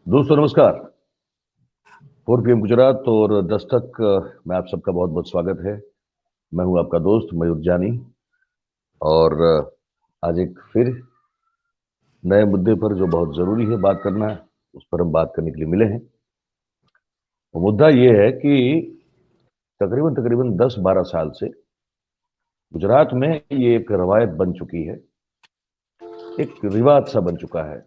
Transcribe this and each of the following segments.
दोस्तों नमस्कार। 4 PM गुजरात और दस्तक में आप सबका बहुत बहुत स्वागत है। मैं हूं आपका दोस्त मयूर जानी और आज एक फिर नए मुद्दे पर जो बहुत ज़रूरी है बात करना, उस पर हम बात करने के लिए मिले हैं। वो मुद्दा ये है कि तकरीबन तकरीबन 10-12 साल से गुजरात में ये एक रवायत बन चुकी है, एक रिवाज सा बन चुका है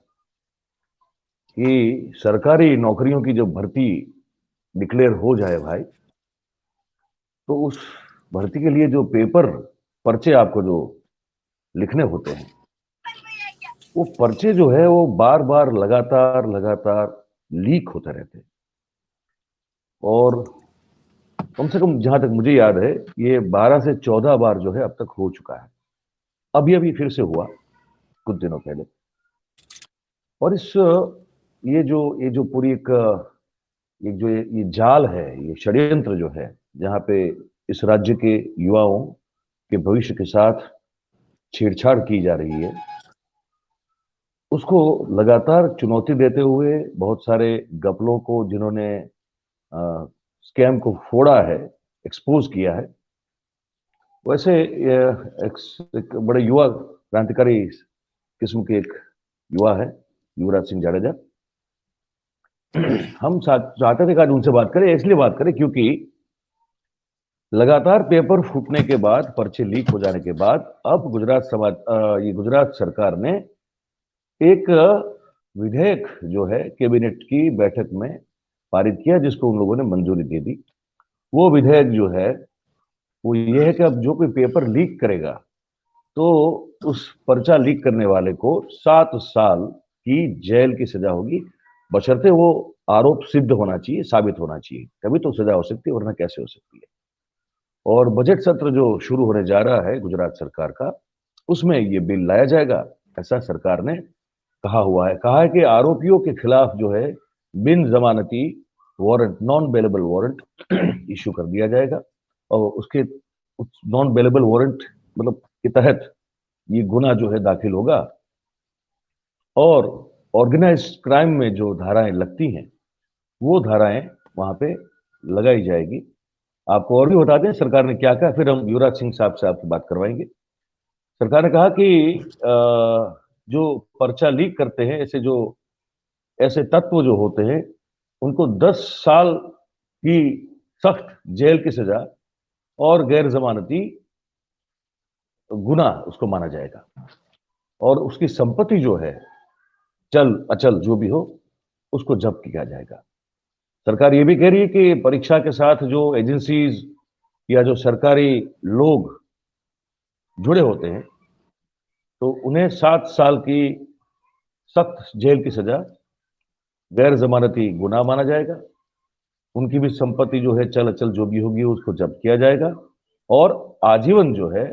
कि सरकारी नौकरियों की जब भर्ती डिक्लेयर हो जाए भाई, तो उस भर्ती के लिए जो पर्चे आपको जो लिखने होते हैं, वो पर्चे जो है वो बार-बार लगातार लगातार लीक होते रहते हैं। और कम से कम जहाँ तक मुझे याद है, ये 12 से 14 बार जो है अब तक हो चुका है। अभी-अभी फिर से हुआ, कुछ दिनों पहले। और ये जो पूरी एक जो ये जाल है, ये षड्यंत्र जो है, जहाँ पे इस राज्य के युवाओं के भविष्य के साथ छेड़छाड़ की जा रही है, उसको लगातार चुनौती देते हुए बहुत सारे घपलों को जिन्होंने स्कैम को फोड़ा है, एक्सपोज़ किया है, वैसे एक बड़े युवा क्रांतिकारी किस्म के एक युवा है, युवराज सिंह जाडेजा। हम चाहते थे कि आज उनसे बात करें, इसलिए बात करें क्योंकि लगातार पेपर फूटने के बाद, पर्चे लीक हो जाने के बाद, अब ये गुजरात सरकार ने एक विधेयक जो है कैबिनेट की बैठक में पारित किया, जिसको उन लोगों ने मंजूरी दे दी। वो विधेयक जो है, वो ये है कि अब जो कोई पेपर लीक करेगा, तो उस पर्चा लीक करने वाले को 7 साल की जेल की सजा होगी, बशर्ते वो आरोप सिद्ध होना चाहिए, साबित होना चाहिए, तभी तो सजा हो सकती है, वरना कैसे हो सकती है। और बजट सत्र जो शुरू होने जा रहा है गुजरात सरकार का, उसमें ये बिल लाया जाएगा, ऐसा सरकार ने कहा हुआ है। कहा है कि आरोपियों के खिलाफ जो है बिन जमानती warrant, non bailable warrant issue कर दिया जाएगा और उसके नॉन बेलेबल वारंट मतलब के तहत ये गुना जो है दाखिल होगा और ऑर्गेनाइज्ड क्राइम में जो धाराएं लगती हैं, वो धाराएं वहां पे लगाई जाएगी। आपको और भी बता दें सरकार ने क्या कहा, फिर हम युवराज सिंह साहब से आपकी बात करवाएंगे। सरकार ने कहा कि जो पर्चा लीक करते हैं, ऐसे तत्व जो होते हैं, उनको 10 साल की सख्त जेल की सजा और गैर जमानती गुना उसको माना जाएगा और उसकी संपत्ति जो है, चल अचल जो भी हो, उसको जब्त किया जाएगा। सरकार ये भी कह रही है कि परीक्षा के साथ जो एजेंसीज या जो सरकारी लोग जुड़े होते हैं, तो उन्हें 7 साल की सख्त जेल की सजा, गैर जमानती गुनाह माना जाएगा। उनकी भी संपत्ति जो है, चल अचल जो भी होगी, उसको जब्त किया जाएगा और आजीवन जो है,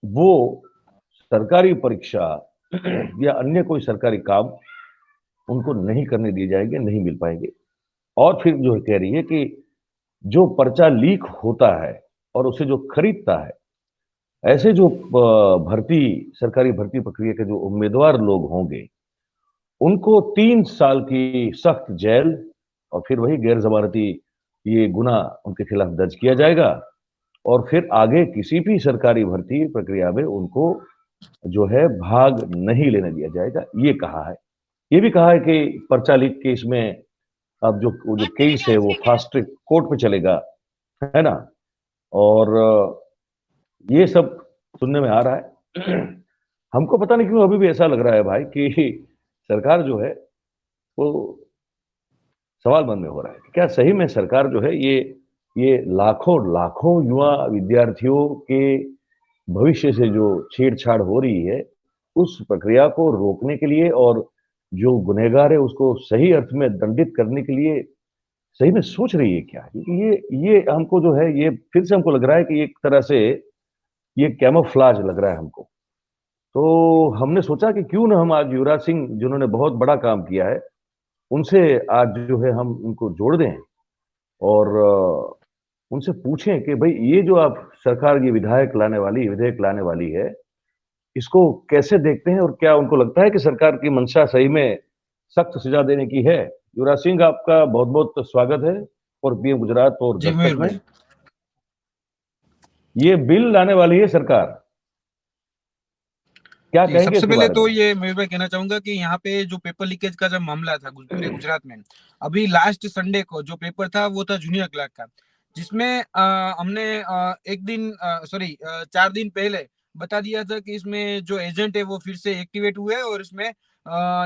वो सरकारी परीक्षा या अन्य कोई सरकारी काम उनको नहीं करने दिए जाएंगे, नहीं मिल पाएंगे। और फिर जो कह रही है कि जो पर्चा लीक होता है और उसे जो खरीदता है, ऐसे जो सरकारी भर्ती प्रक्रिया के जो उम्मीदवार लोग होंगे, उनको 3 साल की सख्त जेल और फिर वही गैर जमानती ये गुना उनके खिलाफ दर्ज किया जाएगा और फिर आगे किसी भी सरकारी भर्ती प्रक्रिया में उनको जो है भाग नहीं लेने दिया जाएगा, ये कहा है। ये भी कहा है कि पर्चा लीक केस में अब जो केस है वो फास्ट ट्रैक कोर्ट पे चलेगा, है ना? और ये सब सुनने में आ रहा है। हमको पता नहीं क्यों अभी भी ऐसा लग रहा है भाई कि सरकार जो है वो सवाल मन में हो रहा है कि क्या सही में सरकार जो है ये लाखों लाखों युवा विद्यार्थियों के भविष्य से जो छेड़छाड़ हो रही है, उस प्रक्रिया को रोकने के लिए और जो गुनहगार है उसको सही अर्थ में दंडित करने के लिए सही में सोच रही है क्या? क्योंकि ये हमको जो है, ये फिर से हमको लग रहा है कि एक तरह से ये कैमोफ्लेज लग रहा है हमको। तो हमने सोचा कि क्यों ना हम आज युवराज सिंह, जिन्होंने बहुत बड़ा काम किया है, उनसे आज जो है हम उनको जोड़ दें और उनसे पूछें कि भाई ये जो आप सरकार ये विधेयक लाने वाली है, इसको कैसे देखते हैं और क्या उनको लगता है कि सरकार की मंशा सही में सख्त सजा देने की है। युवराज सिंह, आपका बहुत बहुत स्वागत है और पीएम गुजरात और जी दस्तक मयूर में। भाई। ये बिल लाने वाली है सरकार, क्या जी, कहेंगे सबसे इसके पहले बारे तो में? ये मयूर भाई कहना चाहूंगा कि यहाँ पे जो पेपर लीकेज का जब मामला था पूरे गुजरात में, अभी लास्ट संडे को जो पेपर था वो था जूनियर क्लर्क का, जिसमें हमने एक दिन सॉरी 4 दिन पहले बता दिया था कि इसमें जो एजेंट है वो फिर से एक्टिवेट हुए और इसमें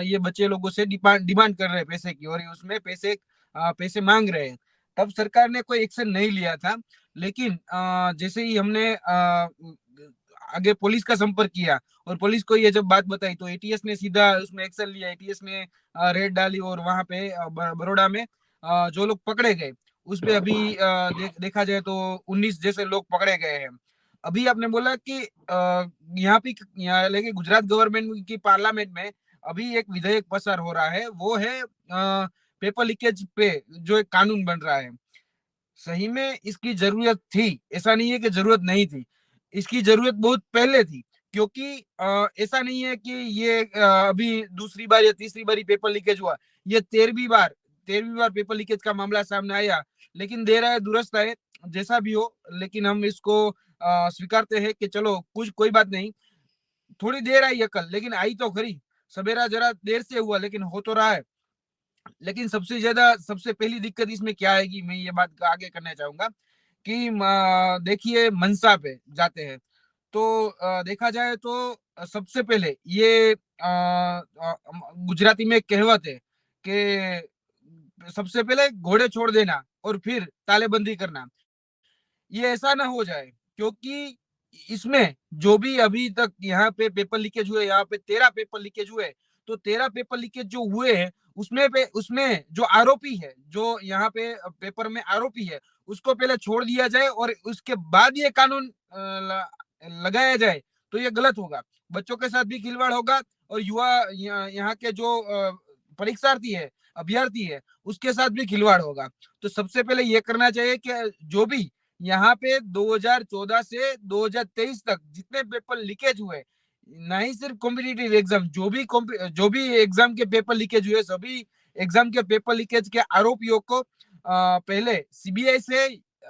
ये बच्चे लोगों से डिमांड कर रहे हैं पैसे की, और ये उसमें पैसे मांग रहे हैं। तब सरकार ने कोई एक्शन नहीं लिया था, लेकिन जैसे ही हमने आगे पुलिस का संपर्क किया और पुलिस को ये जब बात बताई तो एटीएस ने सीधा उसमें एक्शन लिया। एटीएस ने रेड डाली और वहां पे बड़ौदा में जो लोग पकड़े गए उस पे अभी देखा जाए तो 19 जैसे लोग पकड़े गए हैं। अभी आपने बोला कि यहाँ पे यहाँ लेके गुजरात गवर्नमेंट की पार्लियामेंट में अभी एक विधेयक पसार हो रहा है, वो है पेपर लीकेज पे जो एक कानून बन रहा है। सही में इसकी जरूरत थी, ऐसा नहीं है कि जरूरत नहीं थी, इसकी जरूरत बहुत पहले थी। क्योंकि ऐसा नहीं है कि ये अभी दूसरी बार या तीसरी बार पेपर लीकेज हुआ, ये 13वीं बार पेपर लीकेज का मामला सामने आया। लेकिन देर आए दुरुस्त आए, जैसा भी हो, लेकिन हम इसको स्वीकारते हैं कि चलो कुछ कोई बात नहीं, थोड़ी देर आई अकल लेकिन आई तो खरी। सवेरा जरा देर से हुआ लेकिन हो तो रहा है। लेकिन सबसे पहली दिक्कत इसमें क्या आएगी, मैं ये बात आगे करना चाहूंगा कि देखिए मनसा पे जाते हैं तो देखा जाए तो सबसे पहले ये गुजराती में एक कहावत है कि सबसे पहले घोड़े छोड़ देना और फिर तालेबंदी करना। ये ऐसा ना हो जाए, क्योंकि इसमें जो भी अभी तक यहाँ पे पेपर लीकेज हुए, यहाँ पे 13 पेपर लीकेज हुए, तो 13 पेपर लीकेज जो हुए हैं उसमें जो आरोपी है, जो यहाँ पे पेपर में आरोपी है, उसको पहले छोड़ दिया जाए और उसके बाद ये कानून लगाया जाए, तो ये गलत होगा। बच्चों के साथ भी खिलवाड़ होगा और युवा यहाँ के जो परीक्षार्थी है, अभ्यर्थी है, उसके साथ भी खिलवाड़ होगा। तो सबसे पहले ये करना चाहिए कि जो भी यहाँ पे 2014 से 2023 तक जितने पेपर लीकेज हुए, ना ही सिर्फ कॉम्पिटिटिव एग्जाम, जो भी एग्जाम के पेपर लीकेज हुए, सभी एग्जाम के पेपर लीकेज के आरोपियों को पहले सीबीआई से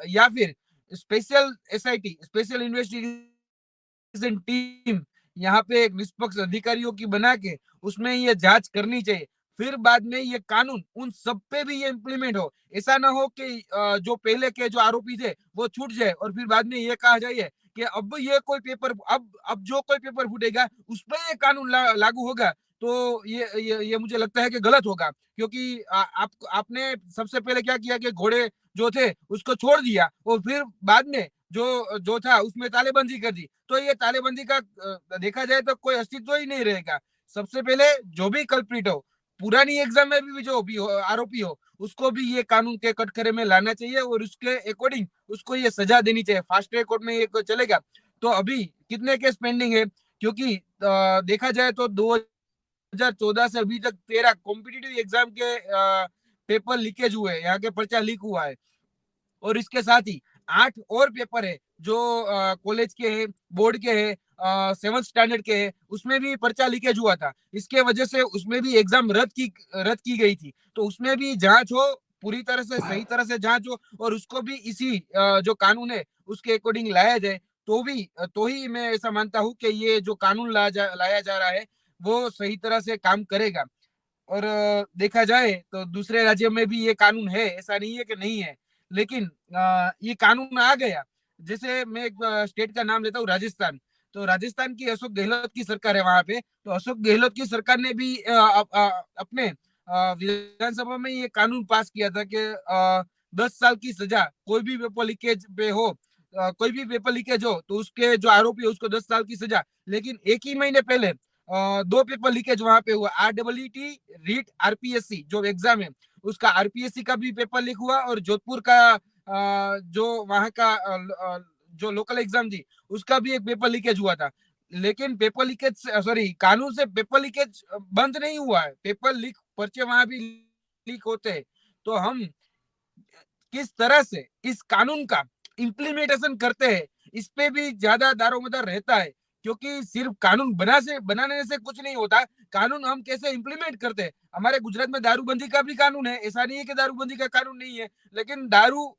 या फिर special SIT, special investigation team, यहाँ पे एक निष्पक्ष अधिकारियों की बना के उसमें ये जांच करनी चाहिए। फिर बाद में ये कानून उन सब पे भी ये इम्प्लीमेंट हो। ऐसा ना हो कि जो पहले के जो आरोपी थे वो छूट जाए और फिर बाद में ये कहा जाए कि अब ये कोई पेपर अब जो कोई पेपर फूटेगा उस पर ये कानून लागू होगा। तो ये मुझे लगता है कि गलत होगा, क्योंकि आपने सबसे पहले क्या किया कि घोड़े जो थे उसको छोड़ दिया और फिर बाद में जो जो था उसमें तालेबंदी कर दी। तो ये तालेबंदी का देखा जाए तो कोई अस्तित्व ही नहीं रहेगा। सबसे पहले जो भी कल्प्रिट हो, पुरानी एग्जाम में भी जो भी हो, आरोपी हो, उसको भी ये कानून के कटघरे में लाना चाहिए और उसके अकॉर्डिंग उसको ये सजा देनी चाहिए। फास्ट ट्रैक कोर्ट में ये चलेगा। तो अभी कितने केस पेंडिंग है, क्योंकि देखा जाए तो 2014 से अभी तक 13 कॉम्पिटिटिव एग्जाम के पेपर लीकेज हुए, यहाँ के पर्चा लीक हुआ है। और इसके साथ ही 8 और पेपर है जो कॉलेज के हैं, बोर्ड के हैं, 7th स्टैंडर्ड के हैं, उसमें भी पर्चा लीकेज हुआ था। इसके वजह से उसमें भी एग्जाम रद्द की गई थी। तो उसमें भी जांच हो, पूरी तरह से सही तरह से जांच हो और उसको भी इसी जो कानून है उसके अकॉर्डिंग लाया जाए। तो ही मैं ऐसा मानता हूँ कि ये जो कानून लाया जा रहा है वो सही तरह से काम करेगा। और देखा जाए तो दूसरे राज्यों में भी ये कानून है, ऐसा नहीं है कि नहीं है। लेकिन ये कानून आ गया। जैसे मैं एक स्टेट का नाम लेता हूँ, राजस्थान। तो राजस्थान की अशोक गहलोत की सरकार है वहां पे। तो अशोक गहलोत की सरकार ने भी अपने विधानसभा में ये कानून पास किया था कि 10 साल की सजा कोई भी पेपर लीकेज पे हो, कोई भी पेपर लीकेज हो तो उसके जो आरोपी है उसको 10 साल की सजा। लेकिन एक ही महीने पहले 2 पेपर लीकेज वहां पे हुआ, REET रीट आरपीएससी जो एग्जाम है उसका, आरपीएससी का भी पेपर लीक हुआ और जोधपुर का जो वहां का जो लोकल एग्जाम थी उसका भी एक पेपर लीकेज हुआ था। लेकिन पेपर लीकेज सॉरी कानून से पेपर लीकेज बंद नहीं हुआ है, पेपर लीक पर्चे वहां भी लीक होते हैं। तो हम किस तरह से इस कानून का इम्प्लीमेंटेशन करते हैं, इस पे भी ज्यादा दारोमदार रहता है क्योंकि सिर्फ कानून बनाने से कुछ नहीं होता, कानून हम कैसे इंप्लीमेंट करते हैं। हमारे गुजरात में दारूबंदी का भी कानून है, ऐसा नहीं है कि दारूबंदी का कानून नहीं है, लेकिन दारू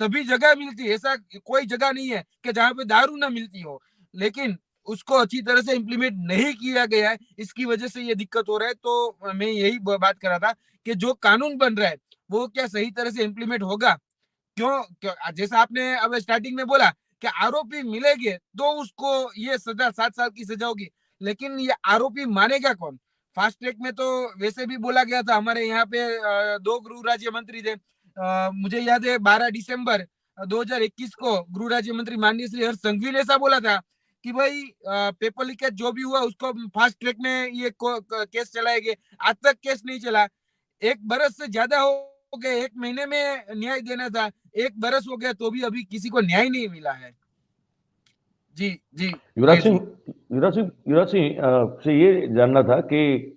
सभी जगह मिलती है, ऐसा कोई जगह नहीं है कि जहाँ पे दारू ना मिलती हो, लेकिन उसको अच्छी तरह से इम्प्लीमेंट नहीं किया गया है, इसकी वजह से ये दिक्कत हो रहा है। तो मैं यही बात कर रहा था कि जो कानून बन रहा है वो क्या सही तरह से इम्प्लीमेंट होगा। क्यों जैसा आपने अब स्टार्टिंग में बोला कि आरोपी मिलेंगे तो उसको ये सजा 7 साल की सजा होगी, लेकिन ये आरोपी मानेगा कौन। फास्ट ट्रैक में तो वैसे भी बोला गया था, हमारे यहाँ पे 2 गृह राज्य मंत्री थे, मुझे याद है 12 दिसंबर 2021 को गृह राज्य मंत्री माननीय श्री हर्ष संघवी ने ऐसा बोला था कि भाई पेपर लीकेज जो भी हुआ उसको फास्ट ट्रैक में ये केस चलाएंगे। आज तक केस नहीं चला, 1 बरस से ज्यादा हो गए, 1 महीने में न्याय देना था, 1 बरस हो गया तो भी अभी किसी को न्याय नहीं मिला है। जी जी युवराज महेश सिंह, जी। से ये जानना था कि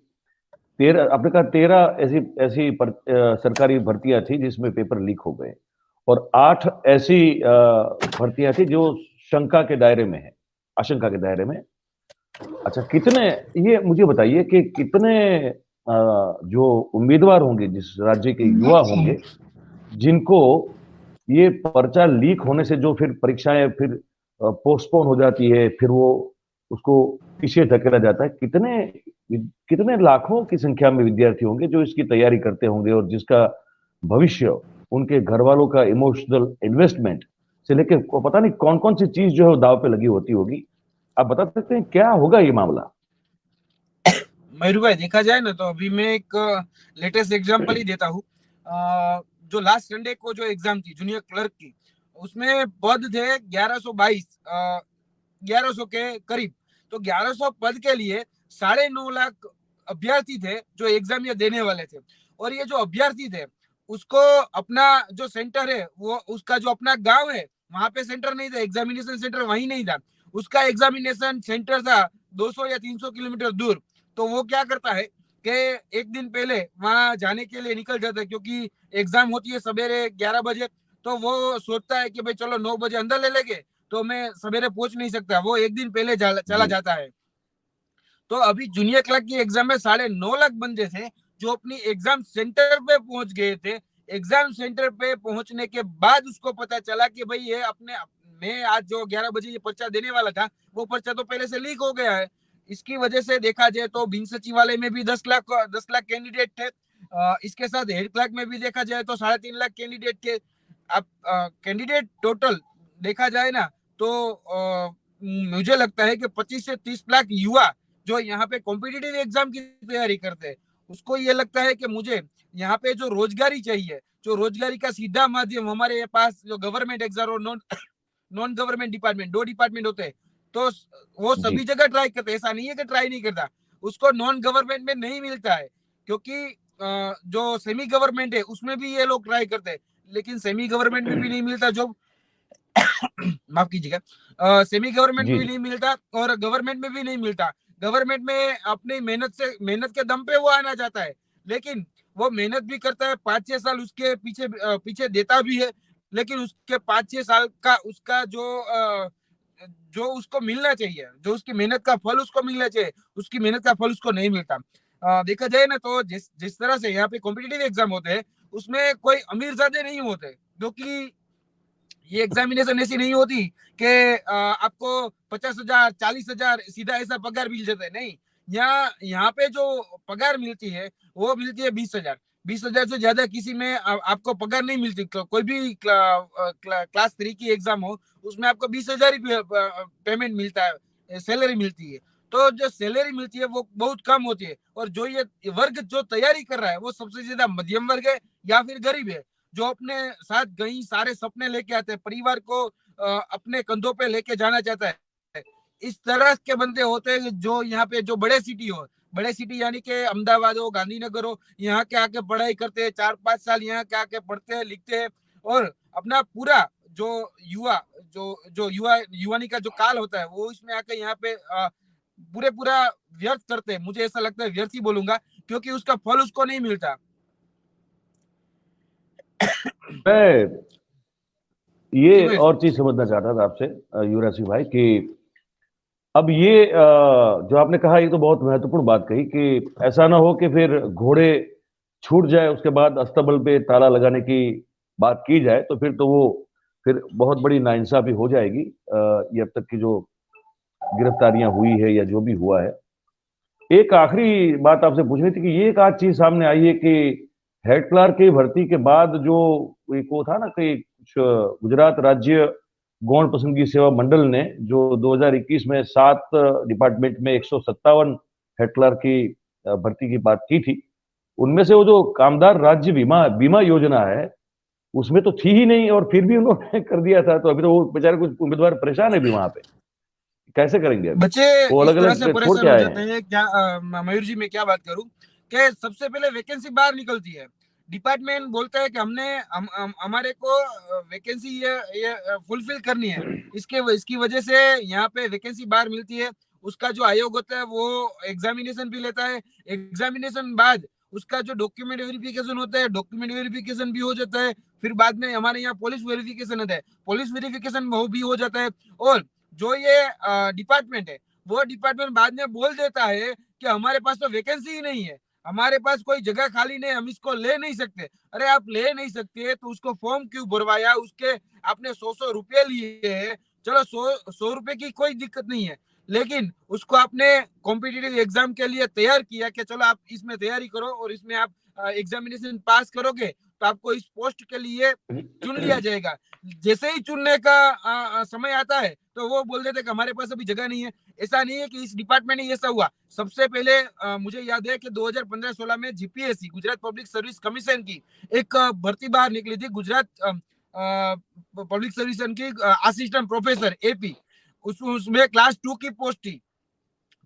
13, आपने कहा 13 ऐसी ऐसी सरकारी भर्तियां थी जिसमें पेपर लीक हो गए, और 8 ऐसी भर्तियां थी जो शंका के दायरे में है, आशंका के दायरे में। अच्छा, कितने, ये मुझे बताइए कि कितने जो उम्मीदवार होंगे, जिस राज्य के युवा होंगे, जिनको ये पर्चा लीक होने से जो फिर परीक्षाएं फिर पोस्टपोन हो जाती है, फिर वो उसको पीछे धकेला जाता है, कितने कितने लाखों की संख्या में विद्यार्थी होंगे जो इसकी तैयारी करते होंगे, और जिसका भविष्य, उनके घर वालों का इमोशनल इन्वेस्टमेंट से लेकर पता नहीं कौन कौन सी चीज जो है दाव पे लगी होती होगी। आप बता सकते हैं क्या होगा ये मामला? मयूर भाई, देखा जाए ना तो अभी मैं एक लेटेस्ट एग्जांपल ही देता हूँ। जो लास्ट संडे को जो एग्जाम थी जूनियर क्लर्क की, उसमें पद थे 1122, 1100 के करीब। तो 1100 पद के लिए 9.5 लाख अभ्यर्थी थे जो एग्जाम ये देने वाले थे। और ये जो अभ्यर्थी थे उसको अपना जो सेंटर है वो उसका जो अपना गांव है वहां पे सेंटर नहीं था, एग्जामिनेशन सेंटर वहीं नहीं था, उसका एग्जामिनेशन सेंटर था 200 या 300 किलोमीटर दूर। तो वो क्या करता है कि एक दिन पहले वहां जाने के लिए निकल जाता है, क्योंकि एग्जाम होती है सवेरे 11 बजे। तो वो सोचता है कि भाई चलो 9 बजे अंदर ले लेंगे तो मैं सवेरे पहुंच नहीं सकता, वो एक दिन पहले चला जी। जाता है। तो अभी जूनियर क्लर्क की एग्जाम में 9.5 लाख बंदे थे जो अपनी एग्जाम सेंटर पे पहुंच गए थे। एग्जाम सेंटर पे पहुंचने के बाद उसको पता चला कि भाई ये अपने मैं आज जो 11 बजे ये पर्चा देने वाला था वो पर्चा तो पहले से लीक हो गया है। इसकी वजह से देखा जाए तो बिन सचिवालय में भी 10 लाख कैंडिडेट थे। इसके साथ हेड क्लर्क में भी देखा जाए तो 3.5 लाख कैंडिडेट थे। अब कैंडिडेट टोटल देखा जाए ना तो मुझे लगता है कि 25 से 30 लाख युवा जो यहाँ पे कॉम्पिटिटिव एग्जाम की तैयारी करते हैं उसको ये लगता है कि मुझे यहाँ पे जो रोजगारी चाहिए, जो रोजगारी का सीधा माध्यम हमारे पास जो गवर्नमेंट एग्जाम और non non government department, 2 department होते हैं। तो वो जी। सभी जगह ट्राई करते हैं, ऐसा नहीं है कि ट्राई नहीं करता। उसको नॉन गवर्नमेंट में नहीं मिलता है, क्योंकि जो सेमी गवर्नमेंट है उसमें भी ये लोग ट्राई करते हैं, लेकिन सेमी गवर्नमेंट में भी नहीं मिलता जो माफ कीजिएगा, सेमी गवर्नमेंट में जी। भी जी। नहीं मिलता और गवर्नमेंट में भी नहीं मिलता। गवर्नमेंट में अपनी मेहनत के दम पे वो आना चाहता है, लेकिन वो मेहनत भी करता है 5-6 साल उसके पीछे पीछे देता भी है, लेकिन उसके 5-6 साल का उसका जो उसको मिलना चाहिए, जो उसकी मेहनत का फल उसको मिलना चाहिए, उसकी मेहनत का फल उसको नहीं मिलता। देखा जाए ना तो जिस जिस तरह से यहाँ पे कॉम्पिटिटिव एग्जाम होते हैं उसमें कोई अमीर ज्यादा नहीं होते, क्योंकि ये एग्जामिनेशन ऐसी नहीं होती कि आपको 50,000 40,000 सीधा ऐसा पगार मिल जाता है, नहीं। यहाँ पे जो पगार मिलती है वो मिलती है 20,000। 20,000 से ज्यादा किसी में आपको पगार नहीं मिलती। कोई भी क्लास 3 की एग्जाम हो उसमें आपको 20,000 ही पेमेंट मिलता है, सैलरी मिलती है। तो जो सैलरी मिलती है वो बहुत कम होती है, और जो ये वर्ग जो तैयारी कर रहा है वो सबसे ज्यादा मध्यम वर्ग है या फिर गरीब है, जो अपने साथ कई सारे सपने लेके आते हैं, परिवार को अपने कंधों पे लेके जाना चाहता है। इस तरह के बंदे होते हैं जो यहाँ पे जो बड़े सिटी हो, बड़े सिटी यानी कि अहमदाबाद हो, गांधीनगर हो, यहाँ के आके पढ़ाई करते हैं, 4-5 साल यहाँ के आके पढ़ते हैं, लिखते हैं, और अपना पूरा जो युवा जो युवानी का जो काल होता है वो इसमें आके यहाँ पे पूरे पूरा व्यर्थ करते हैं। मुझे ऐसा लगता है, व्यर्थ ही बोलूंगा, क्योंकि उसका फल उसको नहीं मिलता। मैं जी ये महेश। और चीज समझना चाहता था आपसे, युवराज सिंह भाई, कि अब ये जो आपने कहा, ये तो बहुत महत्वपूर्ण बात कही कि ऐसा ना हो कि फिर घोड़े छूट जाए, उसके बाद अस्तबल पे ताला लगाने की बात की जाए, तो फिर बहुत बड़ी नाइंसाफी हो जाएगी। ये अब तक की जो गिरफ्तारियां हुई है या जो भी हुआ है। एक आखिरी बात आपसे पूछनी थी कि ये एक आज चीज सामने आई है कि हेड क्लार्क की भर्ती के बाद जो एक वो था ना कि कुछ गुजरात राज्य गौण पसंदगी सेवा मंडल ने जो 2021 में 7 डिपार्टमेंट में 157 हेड क्लार्क की भर्ती की बात की थी, उनमें से वो जो कामदार राज्य बीमा बीमा योजना है, उसमें तो थी ही नहीं, और फिर भी उन्होंने कर दिया था। तो अभी तो वो बेचारे कुछ उम्मीदवार परेशान है भी वहां पे, कैसे करेंगे अभी? बच्चे वो इस अलग तरह से अलग छोड़ परेशान के हो आए जाते हैं। हैं क्या, मयूर जी मैं क्या बात करूं कि सबसे पहले वैकेंसी बाहर निकलती है, डिपार्टमेंट बोलता है कि हमारे को वैकेंसी ये फुलफिल करनी है, इसकी वजह से यहाँ पे वैकेंसी बाहर मिलती है। उसका जो आयोग होता है वो एग्जामिनेशन भी लेता है, एग्जामिनेशन बाद उसका जो डॉक्यूमेंट वेरिफिकेशन होता है, डॉक्यूमेंट वेरिफिकेशन भी हो जाता है। फिर बाद में हमारे यहाँ पुलिस वेरिफिकेशन होता है, पुलिस वेरिफिकेशन वो भी हो जाता है। और जो ये डिपार्टमेंट है, वो डिपार्टमेंट बाद में बोल देता है कि हमारे पास तो वैकेंसी ही नहीं है, हमारे पास कोई जगह खाली नहीं, हम इसको ले नहीं सकते। अरे आप ले नहीं सकते तो उसको फॉर्म क्यों भरवाया, उसके आपने 100 रुपए लिए हैं, चलो 100 रुपए की कोई दिक्कत नहीं है, लेकिन उसको आपने कॉम्पिटिटिव एग्जाम के लिए तैयार किया कि चलो आप इसमें तैयारी करो और इसमें आप एग्जामिनेशन पास करोगे तो आपको इस पोस्ट के लिए चुन लिया जाएगा। जैसे ही चुनने का समय आता है तो वो बोल देते कि हमारे पास अभी जगह नहीं है। ऐसा नहीं है कि इस डिपार्टमेंट में ऐसा हुआ। सबसे पहले मुझे याद है कि 2015-16 में GPSC Gujarat public service commission की एक भर्ती बाहर निकली थी, गुजरात पब्लिक सर्विस की असिस्टेंट प्रोफेसर एपी, उसमें क्लास 2 की पोस्ट थी।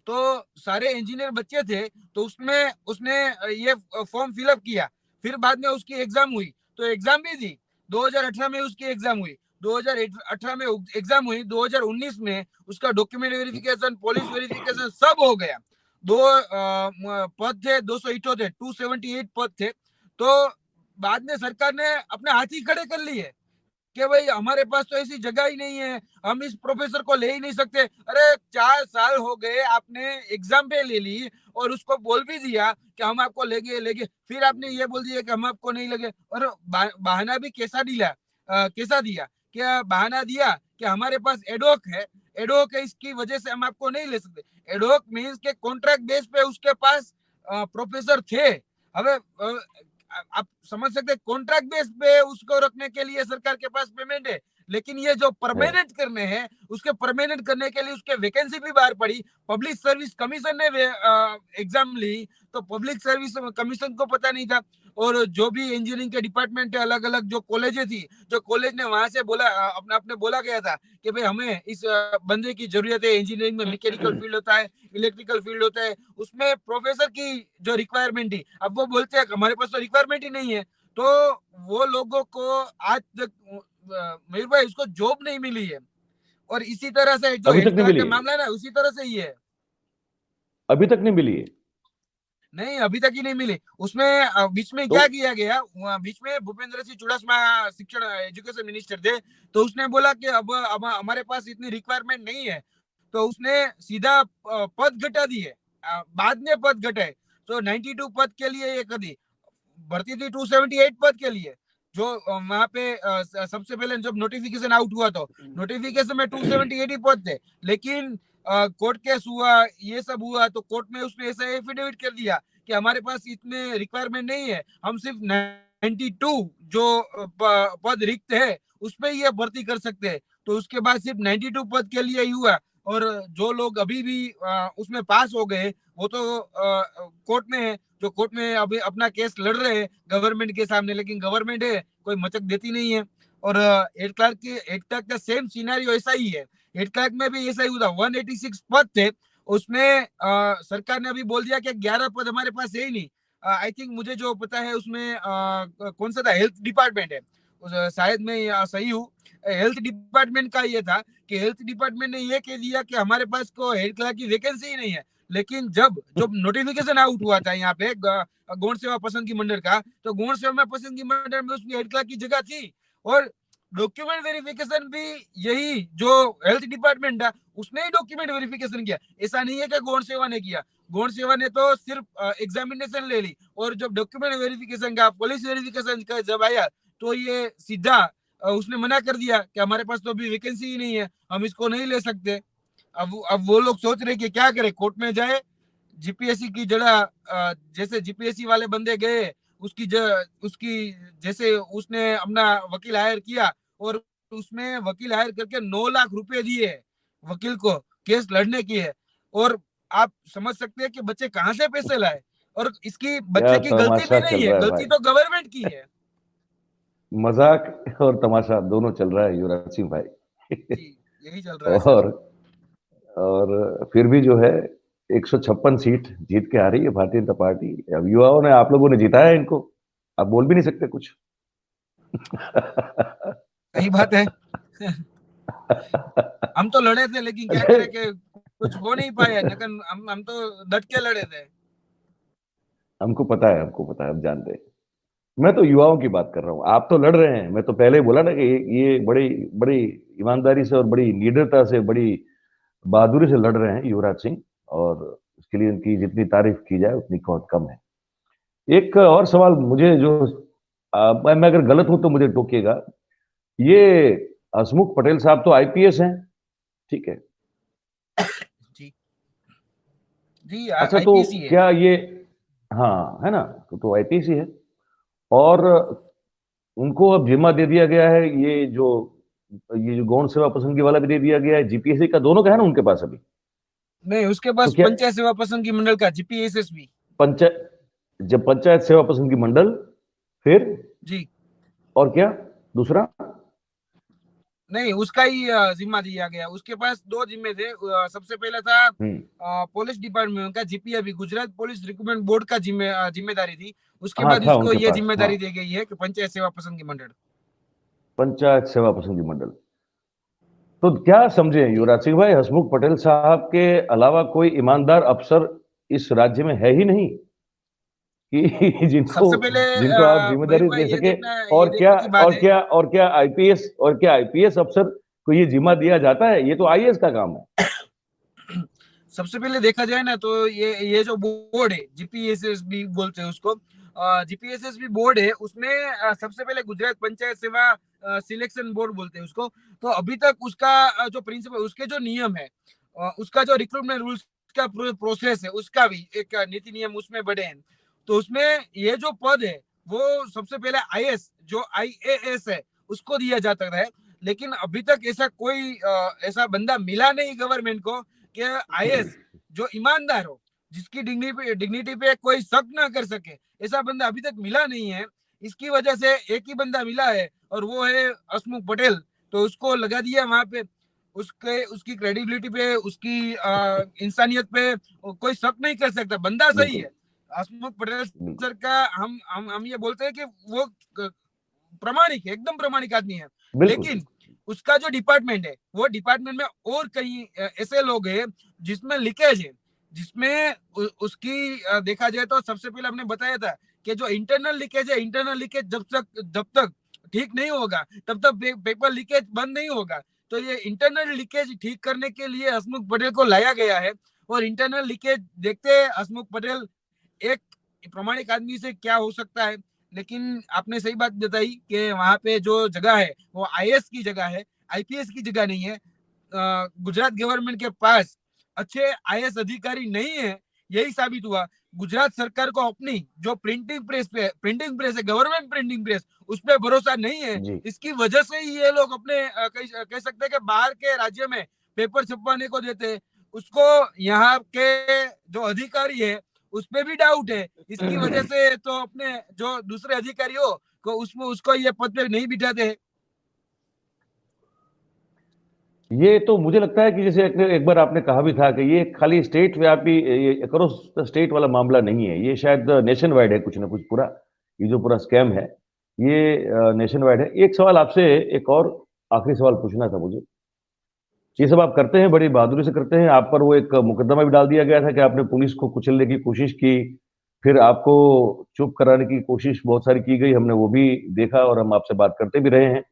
तो सारे इंजीनियर बच्चे थे, तो उसमें उसने ये फॉर्म फिलअप किया। फिर बाद में उसकी एग्जाम हुई, तो एग्जाम भी दी। 2018 में उसकी एग्जाम हुई, 2018 में एग्जाम हुई, 2019 में उसका डॉक्यूमेंट वेरिफिकेशन, पुलिस वेरिफिकेशन सब हो गया। दो पद थे, 278 278 पद थे। तो बाद में सरकार ने अपने हाथ ही खड़े कर लिए कि भाई हमारे पास तो ऐसी जगह ही नहीं है, हम इस प्रोफेसर को ले ही नहीं सकते। अरे 4 साल हो गए, आपने एग्जाम पे ले ली और उसको बोल भी दिया कि हम आपको लेंगे, फिर आपने ये बोल दिया कि हम आपको नहीं लगे। और बहाना भी कैसा दिया, कैसा दिया, क्या बहाना दिया कि हमारे पास एडोक है, एडोक है, इसकी वजह से हम आपको नहीं ले सकते। एडोक मीन्स के कॉन्ट्रैक्ट बेस पे उसके पास प्रोफेसर थे। हमें आप समझ सकते हैं, कॉन्ट्रैक्ट बेस पे उसको रखने के लिए सरकार के पास पेमेंट है, लेकिन ये जो है। परमानेंट करने हैं, उसके परमानेंट करने के लिए उसके वैकेंसी भी बाहर पड़ी। पब्लिक सर्विस कमीशन ने एग्जाम ली, तो पब्लिक सर्विस कमीशन को पता नहीं था। और जो भी इंजीनियरिंग के डिपार्टमेंट है, अलग अलग जो कॉलेजें थी, जो कॉलेज ने वहां से बोला, अपने अपने बोला गया था कि भाई हमें इस बंदे की जरूरत है। इंजीनियरिंग में मैकेनिकल फील्ड होता है, इलेक्ट्रिकल फील्ड होता है, उसमें प्रोफेसर की जो रिक्वायरमेंट थी, अब वो बोलते हैं कि हमारे पास तो रिक्वायरमेंट ही नहीं है। तो वो लोगों को आज तक मयूर भाई उसको जॉब नहीं मिली है। और इसी तरह से जो अभी तक हेड नहीं क्लर्क मिली का है? मामला है ना, उसी तरह से ही है। अभी तक नहीं मिली है? नहीं, अभी तक ही नहीं मिली। उसमें बीच में तो क्या किया गया, बीच में भूपेंद्र सिंह चुड़ासमा शिक्षण एजुकेशन मिनिस्टर थे, तो उसने बोला कि अब हमारे पास इतनी रिक्वायरमेंट नहीं है, तो उसने सीधा पद घटा दिए। बाद में पद घटाए, तो 92 पद के लिए ये कर दी। भर्ती थी 278 पद के लिए, जो वहां पे सबसे पहले जब नोटिफिकेशन आउट हुआ, तो नोटिफिकेशन में 278 ही पद थे। लेकिन कोर्ट केस हुआ, ये सब हुआ, तो कोर्ट में उसने ऐसा एफिडेविट कर दिया कि हमारे पास इतने रिक्वायरमेंट नहीं है, हम सिर्फ 92 जो पद रिक्त है उस पर ये भर्ती कर सकते हैं। तो उसके बाद सिर्फ 92 पद के लिए ही हुआ। और जो लोग अभी भी उसमें पास हो गए, वो तो कोर्ट में है, जो कोर्ट में अभी अपना केस लड़ रहे हैं गवर्नमेंट के सामने, लेकिन गवर्नमेंट है कोई मचक देती नहीं है। और हेड क्लर्क का सेम सिनेरियो ऐसा ही है। हेड क्लर्क में भी ऐसा ही हुआ, 186 पद थे, उसमें सरकार ने अभी बोल दिया कि 11 पद हमारे पास है ही नहीं। आई थिंक मुझे जो पता है उसमें कौन सा था, हेल्थ डिपार्टमेंट है, शायद मैं सही हूँ। हेल्थ डिपार्टमेंट का ये था कि हेल्थ डिपार्टमेंट ने ये कह दिया कि हमारे पास को हेड क्लर्क की वैकेंसी ही नहीं है। लेकिन जब नोटिफिकेशन आउट हुआ था यहाँ पे गौण सेवा पसंदगी मंडल का, तो गौण सेवा पसंदगी मंडल में उसकी हेड क्लर्क की जगह थी। और डॉक्यूमेंट वेरिफिकेशन भी यही जो हेल्थ डिपार्टमेंट है उसने ही डॉक्यूमेंट वेरिफिकेशन किया। ऐसा नहीं है कि गौण सेवा ने किया, गौण सेवा ने तो सिर्फ एग्जामिनेशन ले ली, और जब डॉक्यूमेंट वेरिफिकेशन का, पुलिस वेरिफिकेशन का जब आया तो ये सीधा उसने मना कर दिया कि हमारे पास तो अभी वैकेंसी ही नहीं है, हम इसको नहीं ले सकते। अब वो लोग सोच रहे कि क्या करे, कोर्ट में जाए, जीपीएससी की जगह जैसे जीपीएससी वाले बंदे गए, उसकी जैसे उसने अपना वकील हायर किया और उसमें वकील हायर करके 9 लाख रुपए दिए वकील को केस लड़ने की है। और आप समझ सकते हैं कि बच्चे कहां से पैसे लाए, और इसकी क्या बच्चे की गलती तमाशा भी नहीं चल है, रहा है गलती भाई। तो गवर्नमेंट की है। मजाक और तमाशा दोनों चल रहा है युवराज सिंह भाई। जी, यही चल रहा है सर। और और फिर भी जो है 156 सीट जीत के आ रही है भारतीय जनता पार्टी। अब युवाओं ने, आप लोगों ने जिताया इनको, आप बोल भी नहीं सकते कुछ। सही बात है। हम तो लड़े थे, लेकिन क्या अरे करें कि कुछ हो नहीं पाया, लेकिन हम तो डट के लड़े थे। हमको पता है, हमको पता है, हम जानते हैं। मैं तो युवाओं की बात कर रहा हूँ, आप तो लड़ रहे हैं। मैं तो पहले ही बोला ना कि ये बड़ी बड़ी ईमानदारी से और बड़ी निडरता से, बड़ी बहादुरी से लड़ रहे हैं युवराज सिंह, और उसके लिए उनकी जितनी तारीफ की जाए उतनी बहुत कम है। एक और सवाल मुझे जो, मैं अगर गलत हूं तो मुझे टोकिएगा। ये हसमुख पटेल साहब तो आईपीएस हैं, ठीक है। जी जी, अच्छा, तो आईपीएस ही है। क्या ये, हाँ है ना, तो आईपीएस ही है। और उनको अब जिम्मा दे दिया गया है, ये जो गौण सेवा पसंदगी वाला भी दे दिया गया है, जीपीएससी का, दोनों का है ना उनके पास अभी। नहीं, उसके तो पास क्या पंचायत सेवा पसंदगी मंडल का जीपीएसएसबी। पंचायत, जब पंचायत सेवा पसंदगी मंडल, फिर जी, और क्या दूसरा? नहीं उसका ही जिम्मा दिया गया। उसके पास दो जिम्मे थे। सबसे पहला था हम्म। पुलिस डिपार्टमेंट का, जीपीएबी गुजरात पुलिस रिक्रूटमेंट बोर्ड का जिम्मेदारी थी। उसके हाँ, बाद था इसको उनके ये पास, हाँ। जिम्मेदारी दी गई है कि पंचायत सेवा पसंदगी मंडल। पंचायत सेवा पसंदगी मंडल। तो क्या समझे जी, युवराज सिंह भाई, हसमुख पटेल साहब के अलावा कोई ईमानदार अफसर इस राज्य में है ही नहीं कि जिनको सबसे पहले जिनको आप मयूर जिम्मेदारी भाई, दे सके? ये और क्या, देखने की बात और है। क्या, और क्या आईपीएस अफसर को ये जिम्मा दिया जाता है? ये तो आईएएस का काम है। सबसे पहले देखा जाए ना तो ये जो बोर्ड है, जीपीएसएसबी बोलते हैं उसको, जीपीएसएसबी बोर्ड है, उसमें सबसे पहले गुजरात पंचायत सेवा सिलेक्शन बोर्ड बोलते हैं उसको। तो अभी तक उसका जो प्रिंसिपल, उसके जो नियम है, उसका जो रिक्रूटमेंट रूल्स का प्रोसेस है, उसका भी एक नीति नियम उसमें बड़े हैं। तो उसमें ये जो पद है वो सबसे पहले आईएएस, जो आईएएस है, उसको दिया जाता है। लेकिन अभी तक ऐसा कोई ऐसा बंदा मिला नहीं गवर्नमेंट को कि आईएएस जो ईमानदार हो, जिसकी डिग्निटी पे कोई शक ना कर सके, ऐसा बंदा अभी तक मिला नहीं है। इसकी वजह से एक ही बंदा मिला है और वो है हसमुख पटेल। तो उसको लगा दिया वहां पे, उसके उसकी क्रेडिबिलिटी पे, उसकी इंसानियत पे कोई शक नहीं कर सकता, बंदा सही बिल्कुल, है। हसमुख पटेल बिल्कुल, सर का हम ये बोलते हैं कि वो प्रमाणिक है, एकदम प्रमाणिक आदमी है। बिल्कुल। लेकिन उसका जो डिपार्टमेंट है, वो डिपार्टमेंट में और कई ऐसे लोग हैं जिसमें लीकेज है, जिसमें उसकी देखा जाए तो सबसे पहले हमने बताया था कि जो इंटरनल लीकेज है, इंटरनल लीकेज जब तक ठीक नहीं होगा तब तक पेपर लीकेज बंद नहीं होगा। तो ये इंटरनल लीकेज ठीक करने के लिए हसमुख पटेल को लाया गया है। और इंटरनल लीकेज देखते हैं हसमुख पटेल एक प्रामाणिक आदमी से क्या हो सकता है। लेकिन आपने सही बात बताई कि वहां पे जो जगह है वो आईएएस की जगह है, आईपीएस की जगह नहीं है। गुजरात गवर्नमेंट के पास अच्छे आईएएस अधिकारी नहीं है, यही साबित हुआ। गुजरात सरकार को अपनी जो प्रिंटिंग प्रेस है, गवर्नमेंट प्रिंटिंग प्रेस, उस पर भरोसा नहीं है। जी। इसकी वजह से ही ये लोग अपने कह सकते हैं कि बाहर के राज्य में पेपर छपवाने को देते हैं। उसको यहाँ के जो अधिकारी है उस पर भी डाउट है। इसकी वजह से तो अपने जो दूसरे अधिकारी हो को उसमें उसको ये पद पे नहीं बिठाते। ये तो मुझे लगता है कि जैसे एक बार आपने कहा भी था कि ये खाली स्टेट व्यापी, ये अक्रॉस स्टेट वाला मामला नहीं है, ये शायद नेशन वाइड है कुछ ना कुछ पूरा। ये जो पूरा स्कैम है, ये नेशन वाइड है। एक सवाल आपसे, एक और आखिरी सवाल पूछना था मुझे। ये जी, सब आप करते हैं, बड़ी बहादुरी से करते हैं। आप पर वो एक मुकदमा भी डाल दिया गया था कि आपने पुलिस को कुचलने की कोशिश की, फिर आपको चुप कराने की कोशिश बहुत सारी की गई, हमने वो भी देखा और हम आपसे बात करते भी रहे हैं।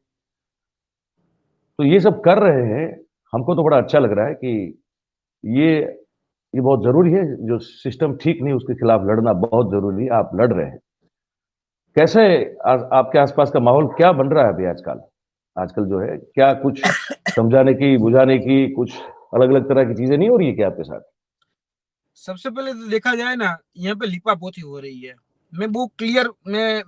तो ये सब कर रहे हैं, हमको तो बड़ा अच्छा लग रहा है कि ये ये बहुत जरूरी है। जो सिस्टम ठीक नहीं उसके खिलाफ लड़ना बहुत जरूरी है, आप लड़ रहे हैं। कैसे आपके आसपास का माहौल क्या बन रहा है अभी आजकल? आजकल जो है क्या कुछ समझाने की, बुझाने की, कुछ अलग अलग तरह की चीजें नहीं हो रही है क्या आपके साथ? सबसे पहले तो देखा जाए ना, यहाँ पे लिपापोती हो रही है। मैं वो क्लियर,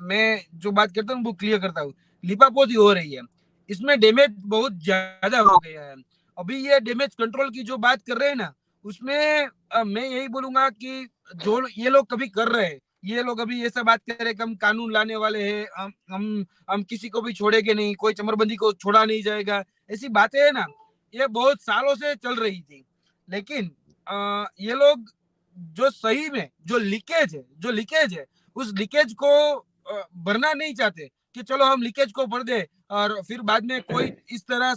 मैं जो बात करता हूँ वो क्लियर करता हूँ। लिपापोती हो रही है, इसमें डैमेज बहुत ज्यादा हो गया है। अभी ये डैमेज कंट्रोल की जो बात कर रहे हैं ना, उसमें मैं यही बोलूंगा कि जो ये लोग कभी कर रहे हैं, ये लोग अभी ऐसा बात कर रहे हैं कि हम कानून लाने वाले हैं, हम किसी को भी छोड़ेंगे नहीं, कोई चमरबंदी को छोड़ा नहीं जाएगा, ऐसी बातें है ना, ये बहुत सालों से चल रही थी। लेकिन ये लोग जो सही में जो लीकेज है उस लीकेज को भरना नहीं चाहते कि चलो हम लीकेज को भर दे, और फिर बाद में कोई इस तरह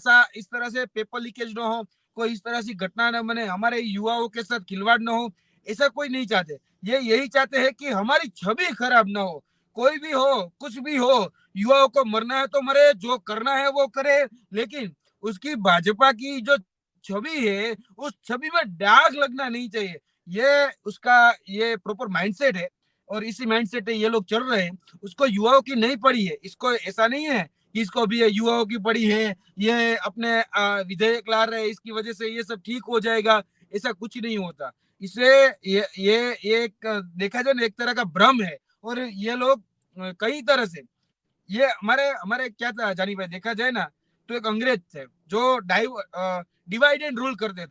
से पेपर लीकेज ना हो, कोई इस तरह से घटना न बने, हमारे युवाओं के साथ खिलवाड़ ना हो। ऐसा कोई नहीं चाहते। ये यही चाहते हैं कि हमारी छवि खराब ना हो, कोई भी हो, कुछ भी हो, युवाओं को मरना है तो मरे, जो करना है वो करे, लेकिन उसकी भाजपा की जो छवि है उस छवि में दाग लगना नहीं चाहिए। ये उसका ये प्रॉपर माइंडसेट है, और इसी माइंडसेट है ये लोग चल रहे हैं। उसको युवाओं की नहीं पड़ी है, इसको ऐसा नहीं है कि इसको भी युवाओं की पड़ी है, ये अपने विधेयक ला रहे हैं इसकी वजह से ये सब ठीक हो जाएगा। ऐसा कुछ नहीं होता। इसे ये एक देखा जाए ना, एक तरह का भ्रम है। और ये लोग कई तरह से, ये हमारे हमारे क्या था जानी भाई, देखा जाए ना तो एक अंग्रेज थे जो डिवाइड एंड रूल करते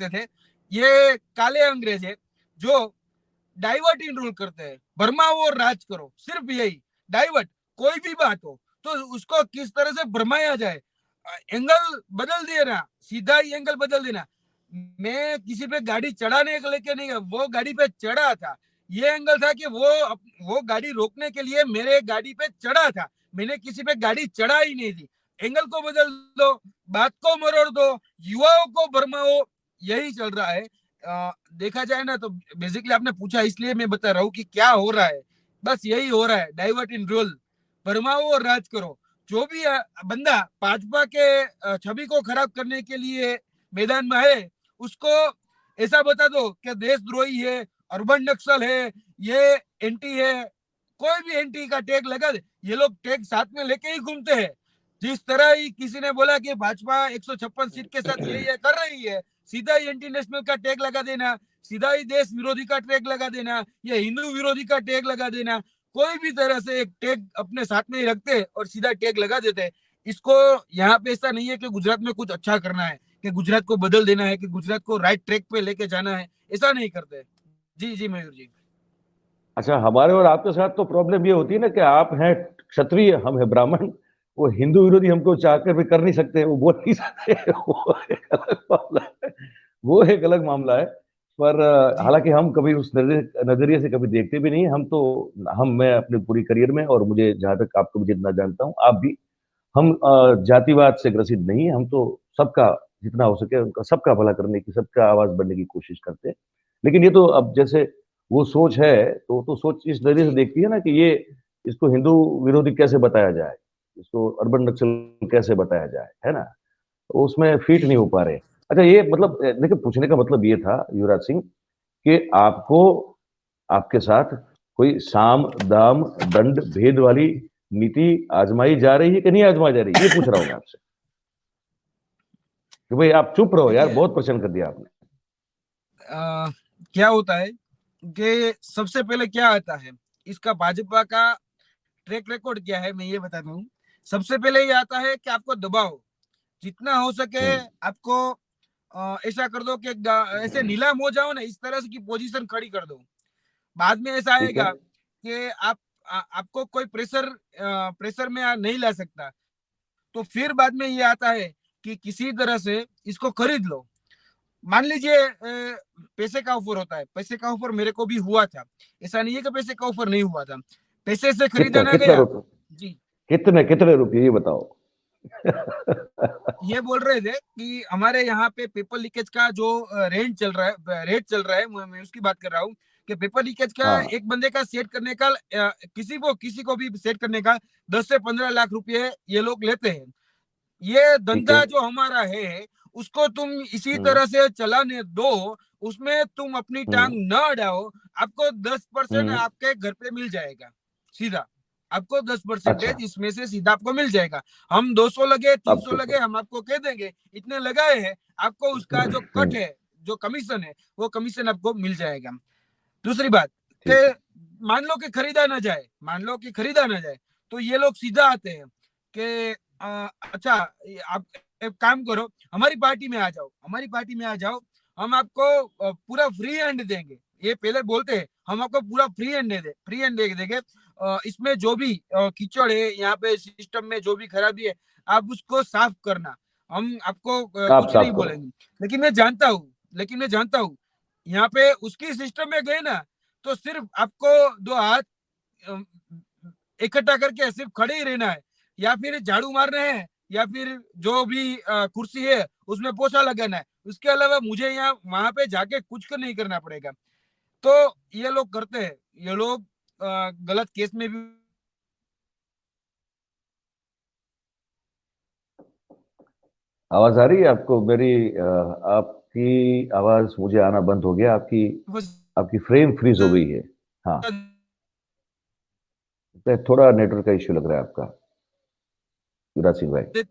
थे, ये काले अंग्रेज है जो डाइवर्ट इन रूल करते हैं। भरमाओ और राज करो, सिर्फ यही डाइवर्ट। कोई भी बात हो तो उसको किस तरह से भरमाया जाए, एंगल बदल देना, सीधा ही एंगल बदल देना। मैं किसी पे गाड़ी चढ़ाने के लेके नहीं गया, वो गाड़ी पे चढ़ा था। ये एंगल था कि वो गाड़ी रोकने के लिए मेरे गाड़ी पे चढ़ा था, मैंने किसी पे गाड़ी चढ़ा ही नहीं थी। एंगल को बदल दो, बात को मरोड़ दो, युवाओं को भरमाओ, यही चल रहा है। देखा जाए ना तो बेसिकली आपने पूछा इसलिए मैं बता रहा हूँ कि क्या हो रहा है। बस यही हो रहा है, डाइवर्ट इन रूल, भरमाओ और राज करो। जो भी बंदा भाजपा के छवि को खराब करने के लिए मैदान में है, उसको ऐसा बता दो कि देशद्रोही है, अर्बन नक्सल है, ये एंटी है, कोई भी एंटी का टैग लगा दे। ये लोग टैग साथ में लेके ही घूमते हैं। जिस तरह ही किसी ने बोला कि भाजपा 156 सीट के साथ ये कर रही है, सीधा ही एंटी नेशनल का टैग लगा देना, सीधा ही देश विरोधी का टैग लगा देना, या हिंदू विरोधी का टैग लगा देना। कोई भी तरह से एक टैग अपने साथ में ही रखते हैं और सीधा टैग लगा देते हैं। इसको यहाँ पे ऐसा नहीं है कि गुजरात में कुछ अच्छा करना है, कि गुजरात को बदल देना है, कि गुजरात को राइट ट्रैक पे लेके जाना है, ऐसा नहीं करते। जी जी मयूर जी। अच्छा, हमारे और आपके साथ तो प्रॉब्लम ये होती है ना कि आप हैं क्षत्रिय, हम हैं ब्राह्मण। वो हिंदू विरोधी हमको चाहकर भी कर नहीं सकते, वो बोल नहीं सकते। वो एक अलग मामला है, वो एक अलग मामला है। पर जी हालांकि हम कभी उस नजरिए से कभी देखते भी नहीं। हम तो मैं अपने पूरी करियर में, और मुझे जहां तक आपको भी जितना जानता हूँ, आप भी, हम जातिवाद से ग्रसित नहीं है। हम तो सबका, जितना हो सके उनका सबका भला करने की, सबका आवाज बनने की कोशिश करते हैं। लेकिन ये तो अब जैसे वो सोच है, तो सोच इस नजरिए से जी देखती है ना कि ये, इसको हिंदू विरोधी कैसे बताया जाए, इसको अर्बन नक्सल कैसे बताया जाए, है ना? तो उसमें फिट जी नहीं हो पा रहे। अच्छा, ये मतलब देखिए, पूछने का मतलब ये था युवराज सिंह कि आपको, आपके साथ कोई साम दाम दंड भेद वाली नीति आजमाई जा रही है कि नहीं आजमाई जा रही है, ये पूछ रहा हूं मैं आपसे। कि भाई आप चुप रहो यार, देखिए, बहुत परेशान कर दिया आपने। क्या होता है कि सबसे पहले क्या आता है, इसका भाजपा का ट्रैक रिकॉर्ड क्या है मैं ये बताता हूँ। सबसे पहले ये आता है कि आपको दबाओ, जितना हो सके हम्म। आपको ऐसा कर दो कि ऐसे नीलाम हो जाओ ना, इस तरह की पोजीशन खड़ी कर दो। बाद में ऐसा ठीक है। आएगा कि आपको कोई प्रेशर में नहीं ला सकता। तो फिर बाद में ये आता है कि किसी तरह से इसको खरीद लो। मान लीजिए पैसे का ऑफर होता है, पैसे का ऑफर मेरे को भी हुआ था, ऐसा नहीं है कि पैसे का ऑफर नहीं हुआ था, पैसे से खरीदा कितना ना कितना गया। रुपए? जी, कितने कितने रुपए ये बताओ। ये बोल रहे थे कि हमारे यहाँ पे पेपर लीकेज का जो रेट चल रहा है, मैं उसकी बात कर रहा हूँ, कि पेपर लीकेज का हाँ एक बंदे का सेट करने का किसी को भी सेट करने का 10 से 15 लाख रुपए ये लोग लेते हैं। ये ठीक है। धंधा जो हमारा है उसको तुम इसी हम्म तरह से चलाने दो, उसमें तुम अपनी टांग हम्म न अड़ाओ। आपको 10% हम्म। आपके घर पे मिल जाएगा सीधा। आपको दस अच्छा, परसेंटेज इसमें से सीधा आपको मिल जाएगा। हम 200 लगे, तीन अब सौ तो लगे, हम आपको कह देंगे इतने लगाए हैं, आपको उसका जो कट हम्म। है, जो कमीशन है, वो कमीशन आपको मिल जाएगा। दूसरी बात ठीक कि है। मान लो कि खरीदा ना जाए, मान लो कि खरीदा ना जाए, तो ये लोग सीधा आते हैं कि अच्छा आप एक काम करो, हमारी पार्टी में आ जाओ, हमारी पार्टी में आ जाओ, हम आपको पूरा फ्री हैंड देंगे। ये पहले बोलते हैं हम आपको पूरा फ्री हैंड दे देंगे। इसमें जो भी कीचड़ है यहाँ पे, सिस्टम में जो भी खराबी है, आप उसको साफ करना, हम आपको आप कुछ नहीं साफ करो। बोलेंगे। लेकिन मैं जानता हूँ यहाँ पे उसकी सिस्टम में गए ना, तो सिर्फ आपको दो हाथ अम, इकट्ठा करके सिर्फ खड़े ही रहना है, या फिर झाड़ू मारना है, या फिर जो भी कुर्सी है उसमें पोछा लगाना है। उसके अलावा मुझे यहाँ वहां पे जाके कुछ कर नहीं करना पड़ेगा। तो ये लोग करते हैं, ये लोग गलत केस में भी। आवाज आ रही है आपको मेरी? आपकी आवाज मुझे आना बंद हो गया। आपकी आपकी फ्रेम फ्रीज हो गई है। हाँ, तो थोड़ा नेटवर्क का इश्यू लग रहा है आपका, युवराज सिंह भाई।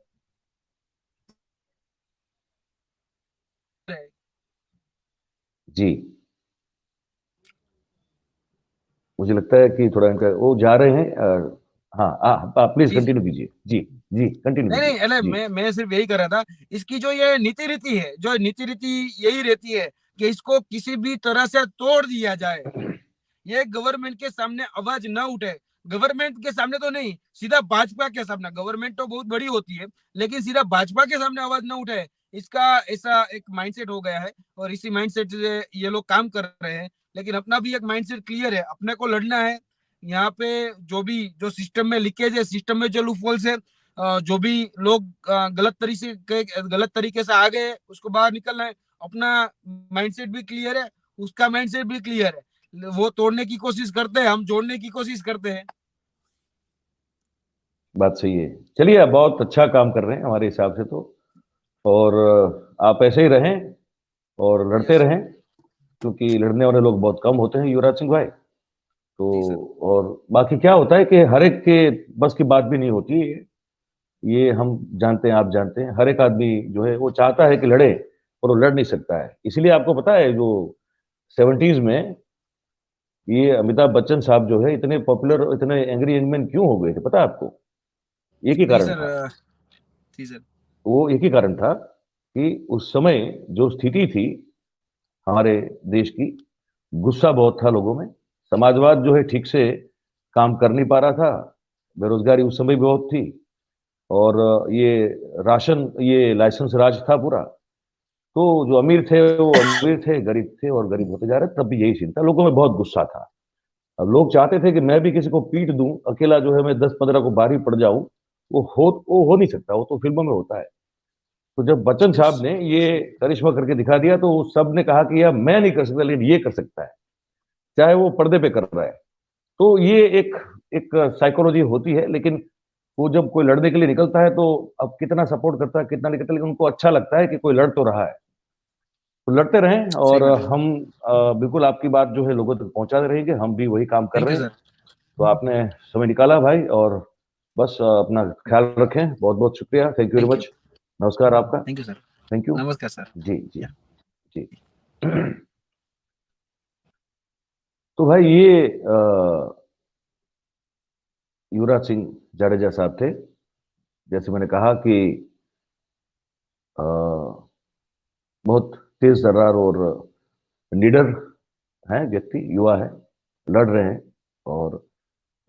जी, मुझे लगता है कि थोड़ा इनका वो जा रहे हैं। हाँ, आप प्लीज जी जी। कंटिन्यू कीजिए। जी जी, कंटिन्यू नहीं कीजिए। नहीं, अरे जी। मैं सिर्फ यही कर रहा था। इसकी जो ये नीति रीति है, जो नीति रीति यही रहती है कि इसको किसी भी तरह से तोड़ दिया जाए। ये गवर्नमेंट के सामने आवाज ना उठे, गवर्नमेंट के सामने तो नहीं, सीधा भाजपा के सामने। गवर्नमेंट तो बहुत बड़ी होती है, लेकिन सीधा भाजपा के सामने आवाज ना उठे, इसका ऐसा एक माइंडसेट हो गया है। और इसी माइंडसेट से ये लोग काम कर रहे हैं। लेकिन अपना भी एक माइंडसेट क्लियर है, अपने को लड़ना है। यहाँ पे जो सिस्टम में लीकेज है, सिस्टम में जो लूपहोल्स है, जो भी लोग गलत तरीके से आ गए, उसको बाहर निकलना है। अपना माइंडसेट भी क्लियर है, उसका माइंडसेट भी क्लियर है। वो तोड़ने की कोशिश करते हैं, हम जोड़ने की कोशिश करते हैं। बात सही है। चलिए, आप बहुत अच्छा काम कर रहे हैं हमारे हिसाब से तो। और आप ऐसे ही रहें और लड़ते यस। रहें, क्योंकि लड़ने वाले लोग बहुत कम होते हैं, युवराज सिंह भाई। तो जी सर। और बाकी क्या होता है कि हर एक के बस की बात भी नहीं होती है। ये हम जानते हैं, आप जानते हैं, हर एक आदमी जो है वो चाहता है कि लड़े, और वो लड़ नहीं सकता है। इसलिए आपको पता है, जो 70s में ये अमिताभ बच्चन साहब जो है इतने पॉपुलर, इतने एंग्री यंग मैन क्यों हो गए थे, पता है आपको? एक ही नहीं कारण सर। था। जी सर। वो एक ही कारण था कि उस समय जो स्थिति थी हमारे देश की, गुस्सा बहुत था लोगों में। समाजवाद जो है ठीक से काम कर नहीं पा रहा था। बेरोजगारी उस समय भी बहुत थी। और ये ये लाइसेंस राज था पूरा। तो जो अमीर थे वो अमीर थे, गरीब थे और गरीब होते जा रहे। तब भी यही सीन था, लोगों में बहुत गुस्सा था। अब लोग चाहते थे कि मैं भी किसी को पीट दूं, अकेला जो है मैं 10-15 को भारी पड़ जाऊं। वो हो नहीं सकता, वो तो फिल्मों में होता है। तो जब बच्चन यस। साहब ने ये करिश्मा करके दिखा दिया, तो सब ने कहा कि यार मैं नहीं कर सकता, लेकिन ये कर सकता है, चाहे वो पर्दे पे कर रहा है। तो ये एक एक साइकोलॉजी होती है। लेकिन वो जब कोई लड़ने के लिए निकलता है, तो अब कितना सपोर्ट करता है कितना नहीं करता, लेकिन उनको अच्छा लगता है कि कोई लड़ तो रहा है। तो लड़ते रहें, सही और बात है। हम बिल्कुल आपकी बात जो है लोगों तक पहुंचाते रहेंगे। हम भी वही काम कर थैंक रहे यू हैं। सर। तो आपने समय निकाला भाई, और बस अपना ख्याल रखें। बहुत बहुत शुक्रिया, thank you very thank you. Much. नमस्कार आपका। Thank you sir. Thank you. नमस्कार सर। जी जी जी। तो भाई ये युवराज सिंह जाडेजा साहब थे। जैसे मैंने कहा कि अ, बहुत तेज तर्रार और निडर हैं व्यक्ति, युवा है, लड़ रहे हैं। और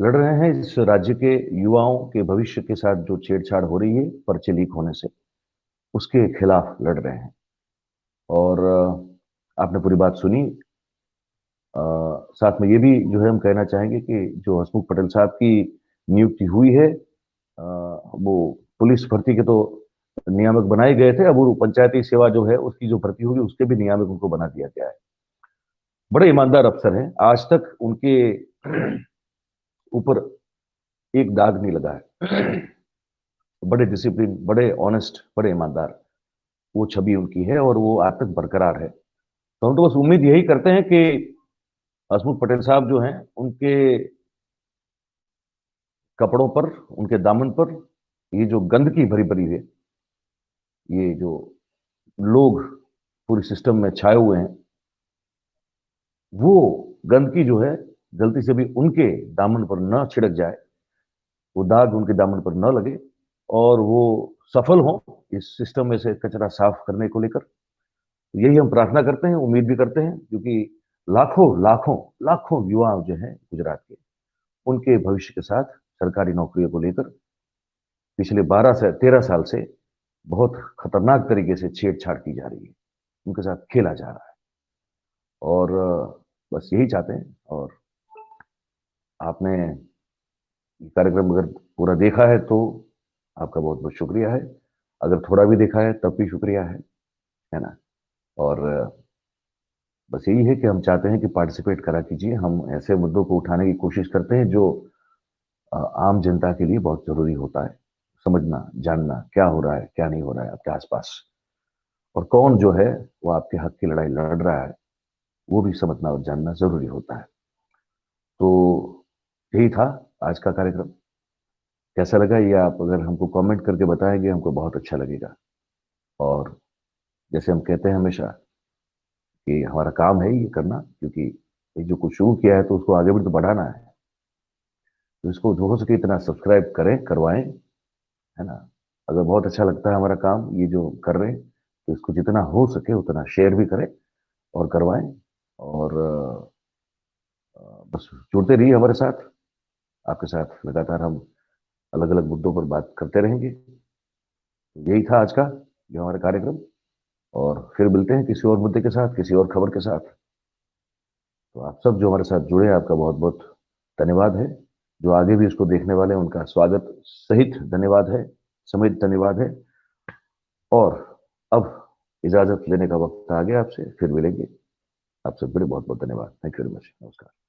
लड़ रहे हैं इस राज्य के युवाओं के भविष्य के साथ जो छेड़छाड़ हो रही है पर्चे लीक होने से, उसके खिलाफ लड़ रहे हैं। और आपने पूरी बात सुनी। साथ में ये भी जो है हम कहना चाहेंगे कि जो हसमुख पटेल साहब की नियुक्ति हुई है, वो पुलिस भर्ती के तो नियामक बनाए गए थे। अब वो पंचायती सेवा जो है उसकी जो भर्ती होगी, उसके भी नियामक उनको बना दिया गया है। बड़े ईमानदार अफसर हैं, आज तक उनके ऊपर एक दाग नहीं लगा है। बड़े डिसिप्लिन, बड़े ऑनेस्ट, बड़े ईमानदार, वो छवि उनकी है और वो आज तक बरकरार है। तो हम तो बस उम्मीद यही करते हैं कि हसमुख पटेल साहब जो हैं, उनके कपड़ों पर, उनके दामन पर ये जो गंदगी भरी भरी है, ये जो लोग पूरी सिस्टम में छाए हुए हैं, वो गंदगी जो है गलती से भी उनके दामन पर न छिड़क जाए, वो दाग उनके दामन पर न लगे और वो सफल हो इस सिस्टम में से कचरा साफ करने को लेकर। यही हम प्रार्थना करते हैं, उम्मीद भी करते हैं, क्योंकि लाखों लाखों लाखों युवा जो हैं गुजरात के, उनके भविष्य के साथ सरकारी नौकरियों को लेकर पिछले 12 से 13 साल से बहुत खतरनाक तरीके से छेड़छाड़ की जा रही है, उनके साथ खेला जा रहा है। और बस यही चाहते हैं। और आपने ये कार्यक्रम अगर पूरा देखा है तो आपका बहुत बहुत शुक्रिया है, अगर थोड़ा भी देखा है तब भी शुक्रिया है ना। और बस यही है कि हम चाहते हैं कि पार्टिसिपेट करा कीजिए। हम ऐसे मुद्दों को उठाने की कोशिश करते हैं जो आम जनता के लिए बहुत जरूरी होता है। समझना, जानना क्या हो रहा है, क्या नहीं हो रहा है आपके आसपास, और कौन जो है वो आपके हक की लड़ाई लड़ रहा है, वो भी समझना और जानना जरूरी होता है। तो यही था आज का कार्यक्रम। कैसा लगा ये आप अगर हमको कमेंट करके बताएंगे, हमको बहुत अच्छा लगेगा। और जैसे हम कहते हैं हमेशा कि हमारा काम है ये करना, क्योंकि ये जो कुछ शुरू किया है तो उसको आगे भी तो बढ़ाना है। तो इसको जो हो सके इतना सब्सक्राइब करें, करवाएं, है ना। अगर बहुत अच्छा लगता है हमारा काम ये जो कर रहे हैं, तो इसको जितना हो सके उतना शेयर भी करें और करवाएं। और बस जुड़ते रहिए हमारे साथ। आपके साथ लगातार हम अलग अलग मुद्दों पर बात करते रहेंगे। तो यही था आज का ये हमारा कार्यक्रम, और फिर मिलते हैं किसी और मुद्दे के साथ, किसी और खबर के साथ। तो आप सब जो हमारे साथ जुड़े, आपका बहुत बहुत धन्यवाद है। जो आगे भी इसको देखने वाले हैं उनका स्वागत सहित धन्यवाद है, समेत धन्यवाद है। और अब इजाजत लेने का वक्त आ गया, आपसे फिर मिलेंगे। आप सब बड़े बहुत बहुत धन्यवाद। Thank you very much. नमस्कार।